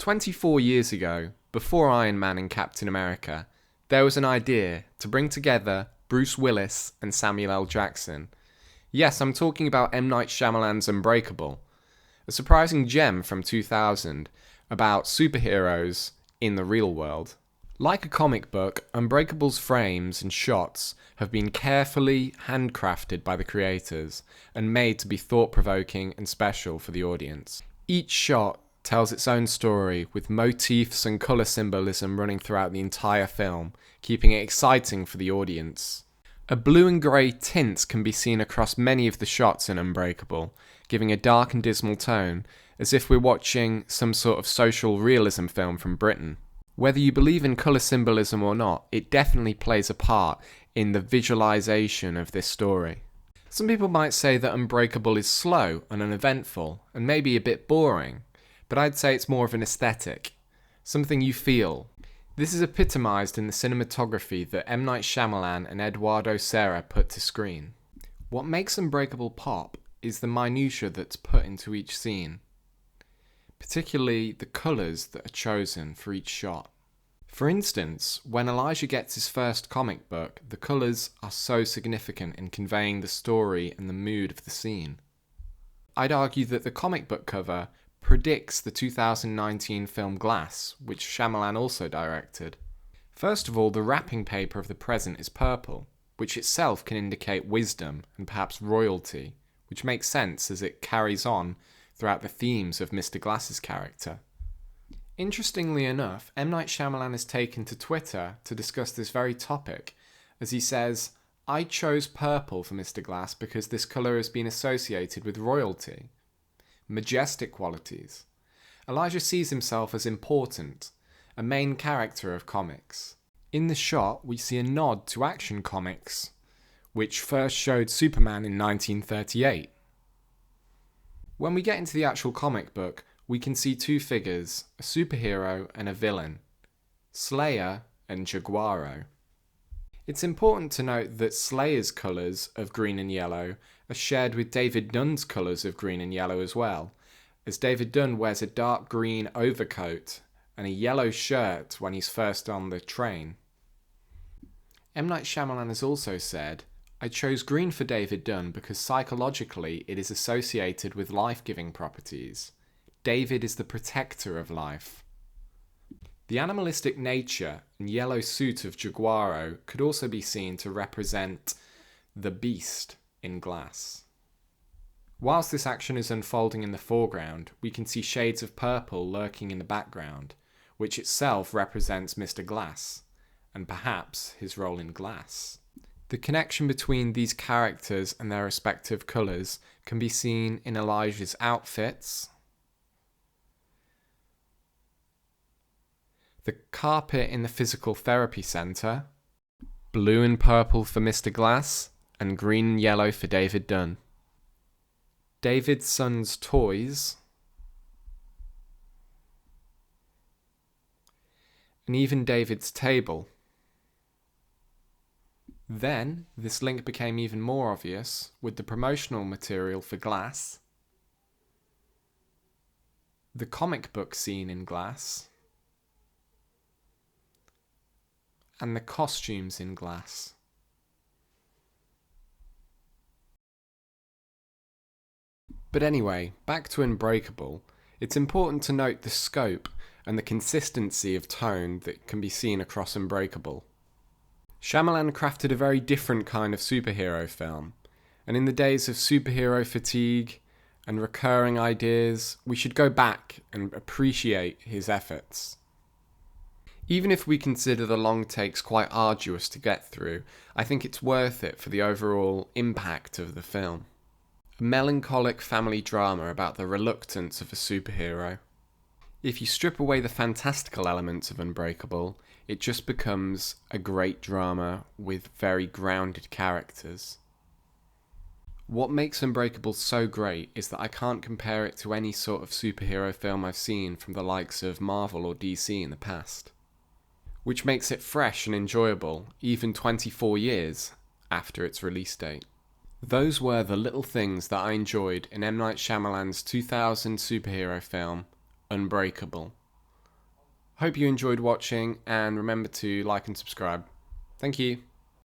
24 years ago, before Iron Man and Captain America, there was an idea to bring together Bruce Willis and Samuel L. Jackson. Yes, I'm talking about M.Night Shyamalan's Unbreakable, a surprising gem from 2000 about superheroes in the real world. Like a comic book, Unbreakable's frames and shots have been carefully handcrafted by the creators and made to be thought-provoking and special for the audience. Each shot tells its own story, with motifs and colour symbolism running throughout the entire film, keeping it exciting for the audience. A blue and grey tint can be seen across many of the shots in Unbreakable, giving a dark and dismal tone, as if we're watching some sort of social realism film from Britain. Whether you believe in colour symbolism or not, it definitely plays a part in the visualisation of this story. Some people might say that Unbreakable is slow and uneventful, and maybe a bit boring, but I'd say it's more of an aesthetic, something you feel. This is epitomised in the cinematography that M. Night Shyamalan and Eduardo Serra put to screen. What makes Unbreakable pop is the minutiae that's put into each scene, particularly the colours that are chosen for each shot. For instance, when Elijah gets his first comic book, the colours are so significant in conveying the story and the mood of the scene. I'd argue that the comic book cover predicts the 2019 film Glass, which Shyamalan also directed. First of all, the wrapping paper of the present is purple, which itself can indicate wisdom and perhaps royalty, which makes sense as it carries on throughout the themes of Mr. Glass's character. Interestingly enough, M. Night Shyamalan has taken to Twitter to discuss this very topic, as he says, "I chose purple for Mr. Glass because this colour has been associated with royalty, majestic qualities. Elijah sees himself as important, a main character of comics." In the shot, we see a nod to Action Comics, which first showed Superman in 1938. When we get into the actual comic book, we can see two figures, a superhero and a villain, Slayer and Jaguaro. It's important to note that Slayer's colours of green and yellow are shared with David Dunn's colours of green and yellow as well, as David Dunn wears a dark green overcoat and a yellow shirt when he's first on the train. M. Night Shyamalan has also said, "I chose green for David Dunn because psychologically it is associated with life-giving properties. David is the protector of life." The animalistic nature and yellow suit of Jaguaro could also be seen to represent the beast in Glass. Whilst this action is unfolding in the foreground, we can see shades of purple lurking in the background, which itself represents Mr. Glass, and perhaps his role in Glass. The connection between these characters and their respective colours can be seen in Elijah's outfits, the carpet in the physical therapy centre, blue and purple for Mr. Glass, and green and yellow for David Dunn. David's son's toys, and even David's table. Then, this link became even more obvious with the promotional material for Glass, the comic book scene in Glass, and the costumes in Glass. But anyway, back to Unbreakable, it's important to note the scope and the consistency of tone that can be seen across Unbreakable. Shyamalan crafted a very different kind of superhero film, and in the days of superhero fatigue and recurring ideas, we should go back and appreciate his efforts. Even if we consider the long takes quite arduous to get through, I think it's worth it for the overall impact of the film. A melancholic family drama about the reluctance of a superhero. If you strip away the fantastical elements of Unbreakable, it just becomes a great drama with very grounded characters. What makes Unbreakable so great is that I can't compare it to any sort of superhero film I've seen from the likes of Marvel or DC in the past, which makes it fresh and enjoyable even 24 years after its release date. Those were the little things that I enjoyed in M. Night Shyamalan's 2000 superhero film, Unbreakable. Hope you enjoyed watching, and remember to like and subscribe. Thank you.